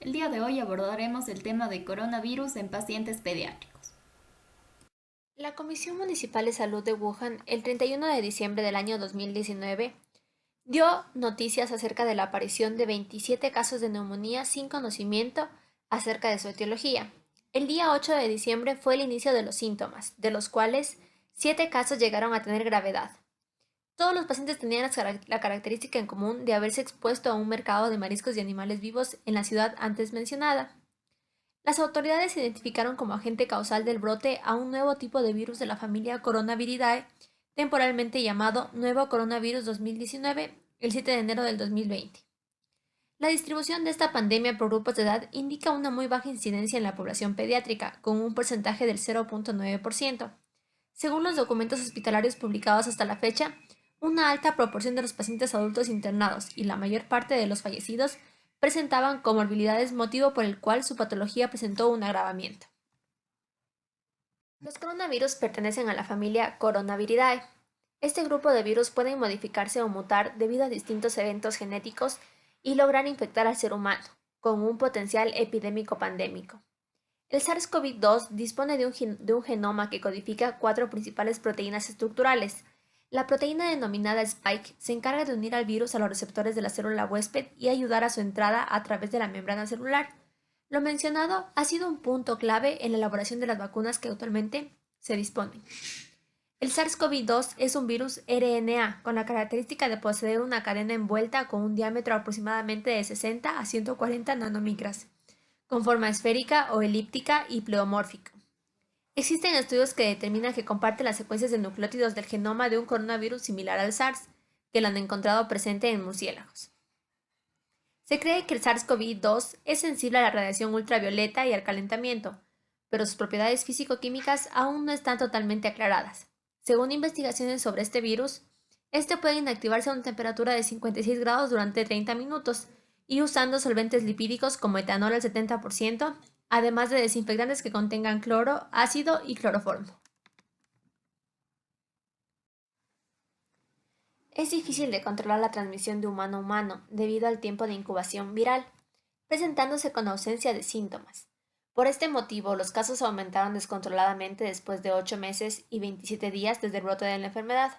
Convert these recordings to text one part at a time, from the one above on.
El día de hoy abordaremos el tema de coronavirus en pacientes pediátricos. La Comisión Municipal de Salud de Wuhan, el 31 de diciembre del año 2019, dio noticias acerca de la aparición de 27 casos de neumonía sin conocimiento acerca de su etiología. El día 8 de diciembre fue el inicio de los síntomas, de los cuales 7 casos llegaron a tener gravedad. Todos los pacientes tenían la característica en común de haberse expuesto a un mercado de mariscos y animales vivos en la ciudad antes mencionada. Las autoridades identificaron como agente causal del brote a un nuevo tipo de virus de la familia Coronaviridae, temporalmente llamado Nuevo Coronavirus 2019, el 7 de enero del 2020. La distribución de esta pandemia por grupos de edad indica una muy baja incidencia en la población pediátrica, con un porcentaje del 0.9%. Según los documentos hospitalarios publicados hasta la fecha, una alta proporción de los pacientes adultos internados y la mayor parte de los fallecidos presentaban comorbilidades, motivo por el cual su patología presentó un agravamiento. Los coronavirus pertenecen a la familia Coronaviridae. Este grupo de virus pueden modificarse o mutar debido a distintos eventos genéticos y lograr infectar al ser humano, con un potencial epidémico pandémico. El SARS-CoV-2 dispone de un genoma que codifica cuatro principales proteínas estructurales. La proteína denominada Spike se encarga de unir al virus a los receptores de la célula huésped y ayudar a su entrada a través de la membrana celular. Lo mencionado ha sido un punto clave en la elaboración de las vacunas que actualmente se disponen. El SARS-CoV-2 es un virus RNA con la característica de poseer una cadena envuelta con un diámetro aproximadamente de 60 a 140 nanomicras, con forma esférica o elíptica y pleomórfica. Existen estudios que determinan que comparte las secuencias de nucleótidos del genoma de un coronavirus similar al SARS, que lo han encontrado presente en murciélagos. Se cree que el SARS-CoV-2 es sensible a la radiación ultravioleta y al calentamiento, pero sus propiedades físico-químicas aún no están totalmente aclaradas. Según investigaciones sobre este virus, este puede inactivarse a una temperatura de 56 grados durante 30 minutos y usando solventes lipídicos como etanol al 70%, además de desinfectantes que contengan cloro, ácido y cloroformo. Es difícil de controlar la transmisión de humano a humano debido al tiempo de incubación viral, presentándose con ausencia de síntomas. Por este motivo, los casos aumentaron descontroladamente después de 8 meses y 27 días desde el brote de la enfermedad.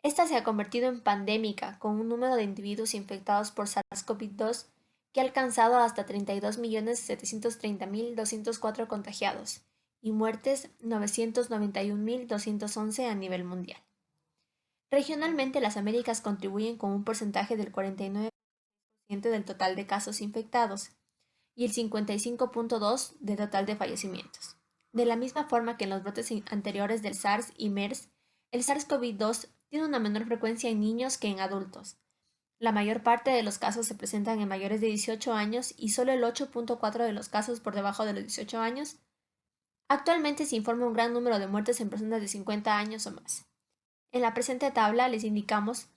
Esta se ha convertido en pandémica, con un número de individuos infectados por SARS-CoV-2 que ha alcanzado hasta 32.730.204 contagiados y muertes 991.211 a nivel mundial. Regionalmente, las Américas contribuyen con un porcentaje del 49% del total de casos infectados y el 55.2% del total de fallecimientos. De la misma forma que en los brotes anteriores del SARS y MERS, el SARS-CoV-2 tiene una menor frecuencia en niños que en adultos. La mayor parte de los casos se presentan en mayores de 18 años y solo el 8.4% de los casos por debajo de los 18 años. Actualmente se informa un gran número de muertes en personas de 50 años o más. En la presente tabla les indicamos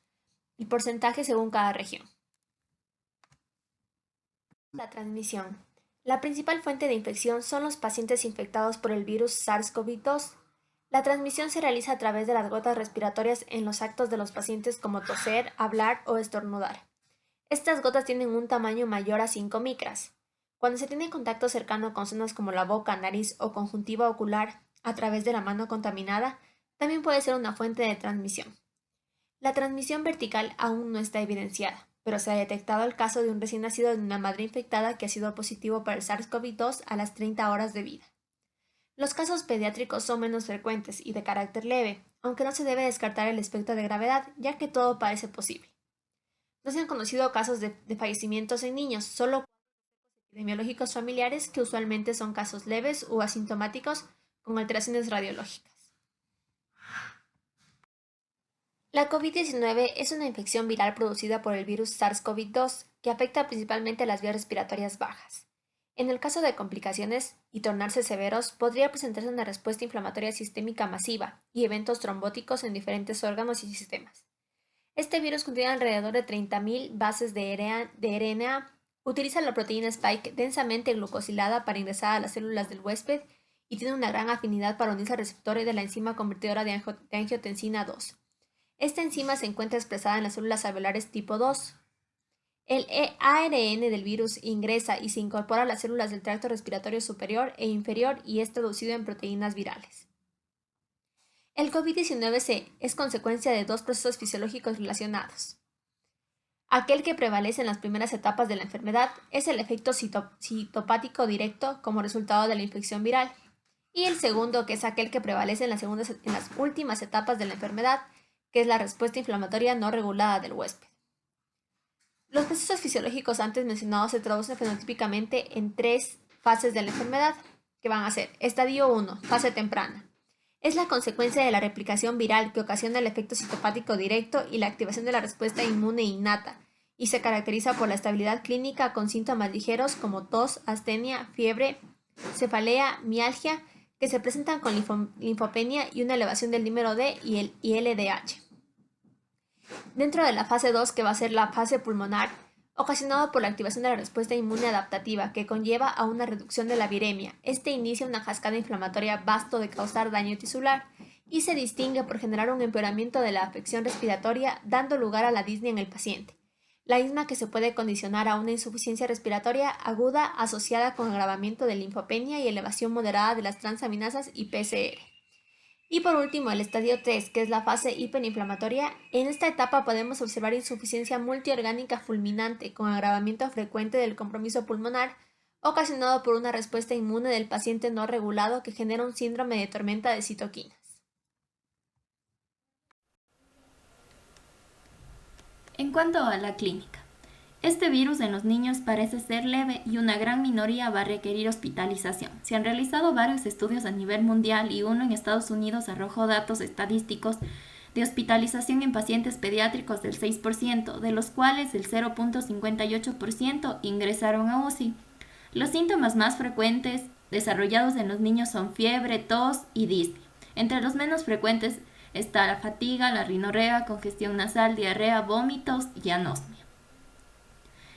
el porcentaje según cada región. La transmisión. La principal fuente de infección son los pacientes infectados por el virus SARS-CoV-2. La transmisión se realiza a través de las gotas respiratorias en los actos de los pacientes como toser, hablar o estornudar. Estas gotas tienen un tamaño mayor a 5 micras. Cuando se tiene contacto cercano con zonas como la boca, nariz o conjuntiva ocular a través de la mano contaminada, también puede ser una fuente de transmisión. La transmisión vertical aún no está evidenciada, pero se ha detectado el caso de un recién nacido de una madre infectada que ha sido positivo para el SARS-CoV-2 a las 30 horas de vida. Los casos pediátricos son menos frecuentes y de carácter leve, aunque no se debe descartar el espectro de gravedad, ya que todo parece posible. No se han conocido casos de fallecimientos en niños, solo epidemiológicos familiares que usualmente son casos leves o asintomáticos con alteraciones radiológicas. La COVID-19 es una infección viral producida por el virus SARS-CoV-2 que afecta principalmente a las vías respiratorias bajas. En el caso de complicaciones y tornarse severos, podría presentarse una respuesta inflamatoria sistémica masiva y eventos trombóticos en diferentes órganos y sistemas. Este virus contiene alrededor de 30.000 bases de RNA, utiliza la proteína Spike densamente glucosilada para ingresar a las células del huésped y tiene una gran afinidad para unirse al receptor de la enzima convertidora de angiotensina 2. Esta enzima se encuentra expresada en las células alveolares tipo 2. El ARN del virus ingresa y se incorpora a las células del tracto respiratorio superior e inferior y es traducido en proteínas virales. El COVID-19 es consecuencia de dos procesos fisiológicos relacionados. Aquel que prevalece en las primeras etapas de la enfermedad es el efecto citopático directo como resultado de la infección viral, y el segundo, que es aquel que prevalece en las últimas etapas de la enfermedad, que es la respuesta inflamatoria no regulada del huésped. Los procesos fisiológicos antes mencionados se traducen fenotípicamente en tres fases de la enfermedad, que van a ser estadio 1, fase temprana. Es la consecuencia de la replicación viral que ocasiona el efecto citopático directo y la activación de la respuesta inmune innata, y se caracteriza por la estabilidad clínica con síntomas ligeros como tos, astenia, fiebre, cefalea, mialgia, que se presentan con linfopenia y una elevación del dímero D y el LDH. Dentro de la fase 2, que va a ser la fase pulmonar, ocasionado por la activación de la respuesta inmune adaptativa, que conlleva a una reducción de la viremia. Este inicia una cascada inflamatoria vasto de causar daño tisular y se distingue por generar un empeoramiento de la afección respiratoria, dando lugar a la disnea en el paciente. La misma que se puede condicionar a una insuficiencia respiratoria aguda asociada con agravamiento de linfopenia y elevación moderada de las transaminasas y PCR. Y por último, el estadio 3, que es la fase hiperinflamatoria. En esta etapa podemos observar insuficiencia multiorgánica fulminante con agravamiento frecuente del compromiso pulmonar, ocasionado por una respuesta inmune del paciente no regulado que genera un síndrome de tormenta de citoquinas. En cuanto a la clínica, este virus en los niños parece ser leve y una gran minoría va a requerir hospitalización. Se han realizado varios estudios a nivel mundial y uno en Estados Unidos arrojó datos estadísticos de hospitalización en pacientes pediátricos del 6%, de los cuales el 0.58% ingresaron a UCI. Los síntomas más frecuentes desarrollados en los niños son fiebre, tos y disnea. Entre los menos frecuentes está la fatiga, la rinorrea, congestión nasal, diarrea, vómitos y anosmia.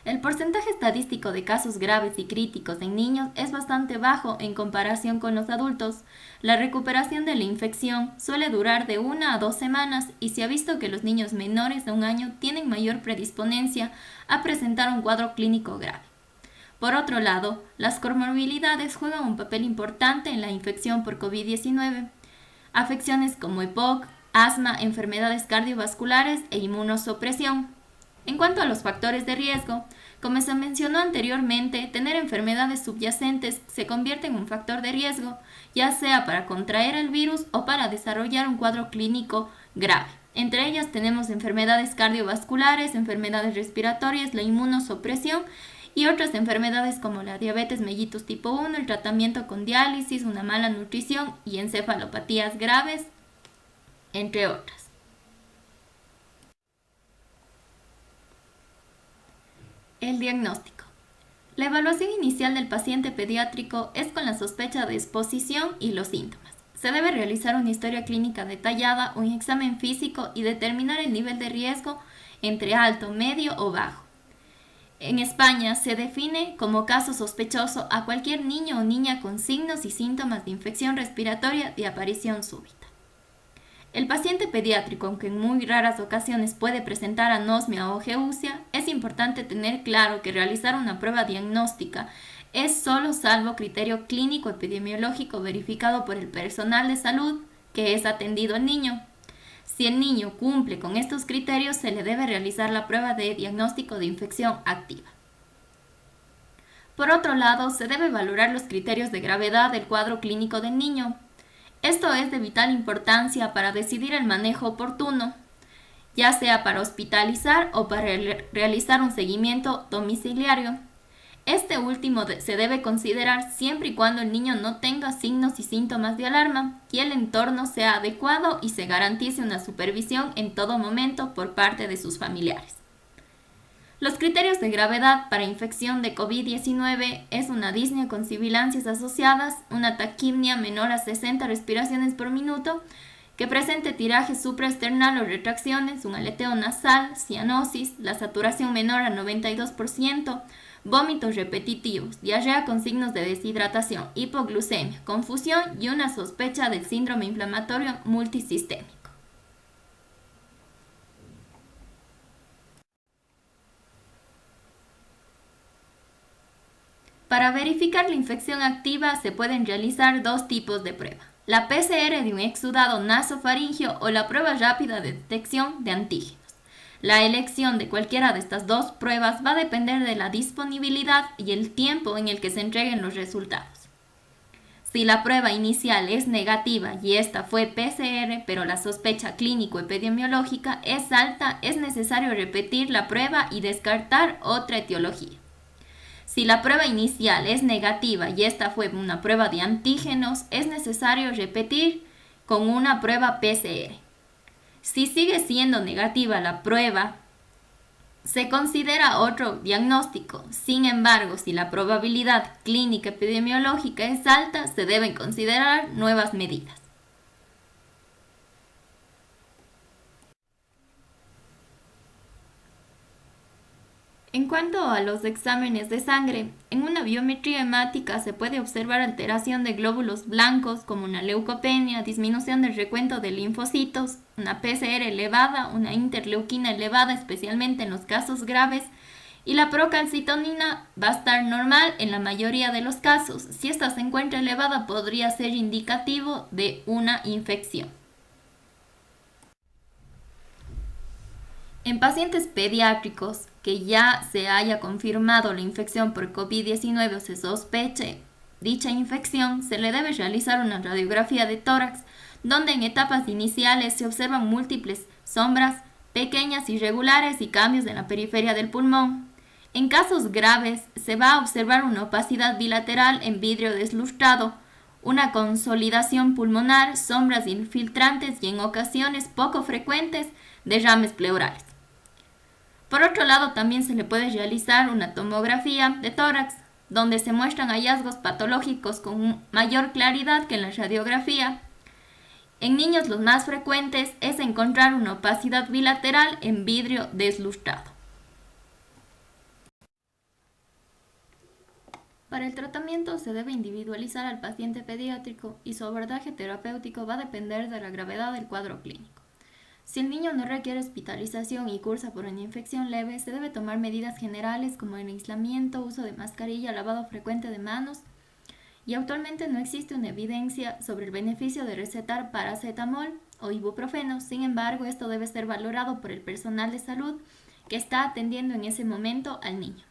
El porcentaje estadístico de casos graves y críticos en niños es bastante bajo en comparación con los adultos. La recuperación de la infección suele durar de 1 a 2 semanas y se ha visto que los niños menores de 1 año tienen mayor predisponencia a presentar un cuadro clínico grave. Por otro lado, las comorbilidades juegan un papel importante en la infección por COVID-19. Afecciones como EPOC, asma, enfermedades cardiovasculares e inmunosupresión. En cuanto a los factores de riesgo, como se mencionó anteriormente, tener enfermedades subyacentes se convierte en un factor de riesgo, ya sea para contraer el virus o para desarrollar un cuadro clínico grave. Entre ellas tenemos enfermedades cardiovasculares, enfermedades respiratorias, la inmunosupresión y otras enfermedades como la diabetes mellitus tipo 1, el tratamiento con diálisis, una mala nutrición y encefalopatías graves, entre otras. El diagnóstico. La evaluación inicial del paciente pediátrico es con la sospecha de exposición y los síntomas. Se debe realizar una historia clínica detallada, un examen físico y determinar el nivel de riesgo entre alto, medio o bajo. En España se define como caso sospechoso a cualquier niño o niña con signos y síntomas de infección respiratoria de aparición súbita. El paciente pediátrico, aunque en muy raras ocasiones puede presentar anosmia o geusia, es importante tener claro que realizar una prueba diagnóstica es solo salvo criterio clínico epidemiológico verificado por el personal de salud que es atendido al niño. Si el niño cumple con estos criterios, se le debe realizar la prueba de diagnóstico de infección activa. Por otro lado, se debe valorar los criterios de gravedad del cuadro clínico del niño. Esto es de vital importancia para decidir el manejo oportuno, ya sea para hospitalizar o para realizar un seguimiento domiciliario. Este último se debe considerar siempre y cuando el niño no tenga signos y síntomas de alarma y el entorno sea adecuado y se garantice una supervisión en todo momento por parte de sus familiares. Los criterios de gravedad para infección de COVID-19 es una disnea con sibilancias asociadas, una taquimnia menor a 60 respiraciones por minuto, que presente tiraje supraesternal o retracciones, un aleteo nasal, cianosis, la saturación menor a 92%, vómitos repetitivos, diarrea con signos de deshidratación, hipoglucemia, confusión y una sospecha del síndrome inflamatorio multisistémico. Para verificar la infección activa se pueden realizar dos tipos de prueba: la PCR de un exudado nasofaríngeo o la prueba rápida de detección de antígenos. La elección de cualquiera de estas dos pruebas va a depender de la disponibilidad y el tiempo en el que se entreguen los resultados. Si la prueba inicial es negativa y esta fue PCR, pero la sospecha clínico-epidemiológica es alta, es necesario repetir la prueba y descartar otra etiología. Si la prueba inicial es negativa y esta fue una prueba de antígenos, es necesario repetir con una prueba PCR. Si sigue siendo negativa la prueba, se considera otro diagnóstico. Sin embargo, si la probabilidad clínica epidemiológica es alta, se deben considerar nuevas medidas. En cuanto a los exámenes de sangre, en una biometría hemática se puede observar alteración de glóbulos blancos como una leucopenia, disminución del recuento de linfocitos, una PCR elevada, una interleuquina elevada, especialmente en los casos graves, y la procalcitonina va a estar normal en la mayoría de los casos. Si esta se encuentra elevada, podría ser indicativo de una infección. En pacientes pediátricos que ya se haya confirmado la infección por COVID-19 o se sospeche dicha infección, se le debe realizar una radiografía de tórax, donde en etapas iniciales se observan múltiples sombras pequeñas irregulares y cambios en la periferia del pulmón. En casos graves se va a observar una opacidad bilateral en vidrio deslustrado, una consolidación pulmonar, sombras infiltrantes y en ocasiones poco frecuentes derrames pleurales. Por otro lado, también se le puede realizar una tomografía de tórax, donde se muestran hallazgos patológicos con mayor claridad que en la radiografía. En niños los más frecuentes es encontrar una opacidad bilateral en vidrio deslustrado. Para el tratamiento se debe individualizar al paciente pediátrico y su abordaje terapéutico va a depender de la gravedad del cuadro clínico. Si el niño no requiere hospitalización y cursa por una infección leve, se debe tomar medidas generales como el aislamiento, uso de mascarilla, lavado frecuente de manos, y actualmente no existe una evidencia sobre el beneficio de recetar paracetamol o ibuprofeno. Sin embargo, esto debe ser valorado por el personal de salud que está atendiendo en ese momento al niño.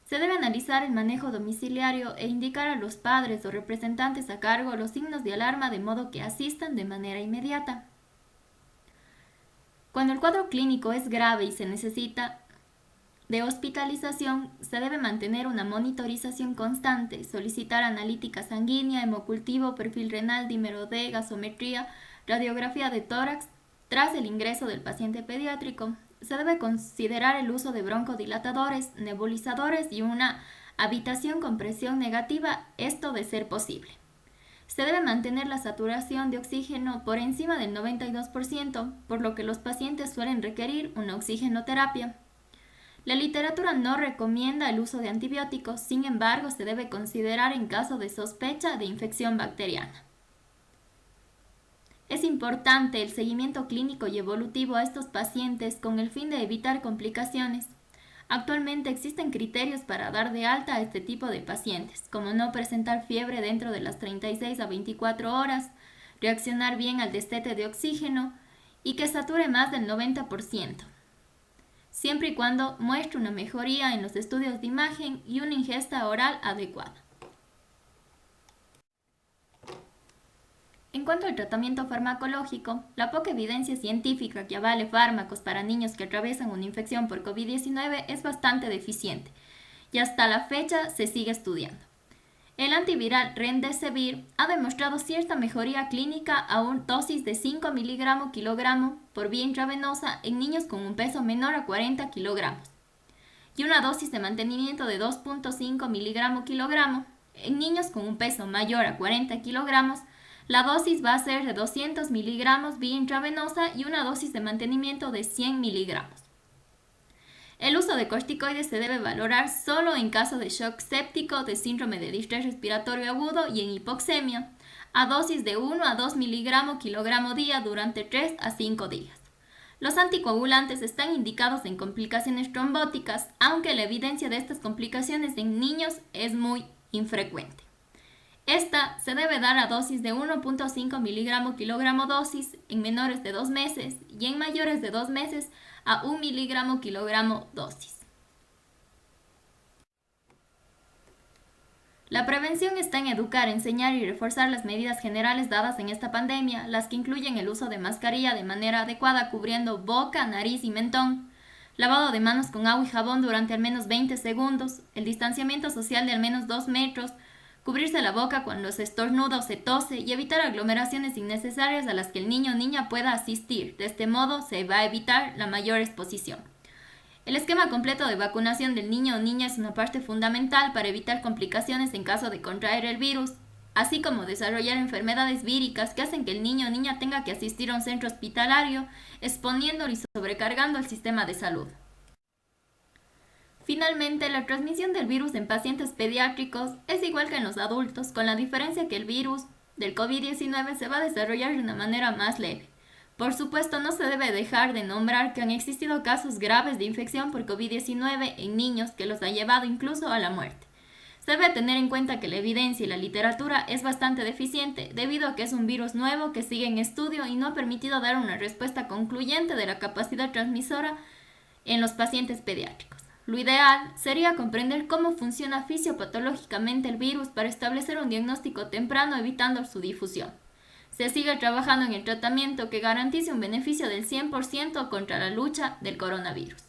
Se debe analizar el manejo domiciliario e indicar a los padres o representantes a cargo los signos de alarma de modo que asistan de manera inmediata. Cuando el cuadro clínico es grave y se necesita de hospitalización, se debe mantener una monitorización constante, solicitar analítica sanguínea, hemocultivo, perfil renal, dímero D, gasometría, radiografía de tórax. Tras el ingreso del paciente pediátrico, se debe considerar el uso de broncodilatadores, nebulizadores y una habitación con presión negativa, esto de ser posible. Se debe mantener la saturación de oxígeno por encima del 92%, por lo que los pacientes suelen requerir una oxigenoterapia. La literatura no recomienda el uso de antibióticos, sin embargo, se debe considerar en caso de sospecha de infección bacteriana. Es importante el seguimiento clínico y evolutivo a estos pacientes con el fin de evitar complicaciones. Actualmente existen criterios para dar de alta a este tipo de pacientes, como no presentar fiebre dentro de las 36 a 24 horas, reaccionar bien al destete de oxígeno y que sature más del 90%, siempre y cuando muestre una mejoría en los estudios de imagen y una ingesta oral adecuada. En cuanto al tratamiento farmacológico, la poca evidencia científica que avale fármacos para niños que atraviesan una infección por COVID-19 es bastante deficiente y hasta la fecha se sigue estudiando. El antiviral Remdesivir ha demostrado cierta mejoría clínica a una dosis de 5 mg/kg por vía intravenosa en niños con un peso menor a 40 kg y una dosis de mantenimiento de 2.5 mg/kg en niños con un peso mayor a 40 kg. La dosis va a ser de 200 mg vía intravenosa y una dosis de mantenimiento de 100 mg. El uso de corticoides se debe valorar solo en caso de shock séptico, de síndrome de distrés respiratorio agudo y en hipoxemia, a dosis de 1 a 2 mg/kg día durante 3 a 5 días. Los anticoagulantes están indicados en complicaciones trombóticas, aunque la evidencia de estas complicaciones en niños es muy infrecuente. Esta se debe dar a dosis de 1.5 mg/kg dosis en menores de 2 meses y en mayores de 2 meses a 1 mg/kg dosis. La prevención está en educar, enseñar y reforzar las medidas generales dadas en esta pandemia, las que incluyen el uso de mascarilla de manera adecuada cubriendo boca, nariz y mentón, lavado de manos con agua y jabón durante al menos 20 segundos, el distanciamiento social de al menos 2 metros, cubrirse la boca cuando se estornuda o se tose y evitar aglomeraciones innecesarias a las que el niño o niña pueda asistir. De este modo se va a evitar la mayor exposición. El esquema completo de vacunación del niño o niña es una parte fundamental para evitar complicaciones en caso de contraer el virus, así como desarrollar enfermedades víricas que hacen que el niño o niña tenga que asistir a un centro hospitalario, exponiéndolo y sobrecargando el sistema de salud. Finalmente, la transmisión del virus en pacientes pediátricos es igual que en los adultos, con la diferencia que el virus del COVID-19 se va a desarrollar de una manera más leve. Por supuesto, no se debe dejar de nombrar que han existido casos graves de infección por COVID-19 en niños que los ha llevado incluso a la muerte. Se debe tener en cuenta que la evidencia y la literatura es bastante deficiente debido a que es un virus nuevo que sigue en estudio y no ha permitido dar una respuesta concluyente de la capacidad transmisora en los pacientes pediátricos. Lo ideal sería comprender cómo funciona fisiopatológicamente el virus para establecer un diagnóstico temprano evitando su difusión. Se sigue trabajando en el tratamiento que garantice un beneficio del 100% contra la lucha del coronavirus.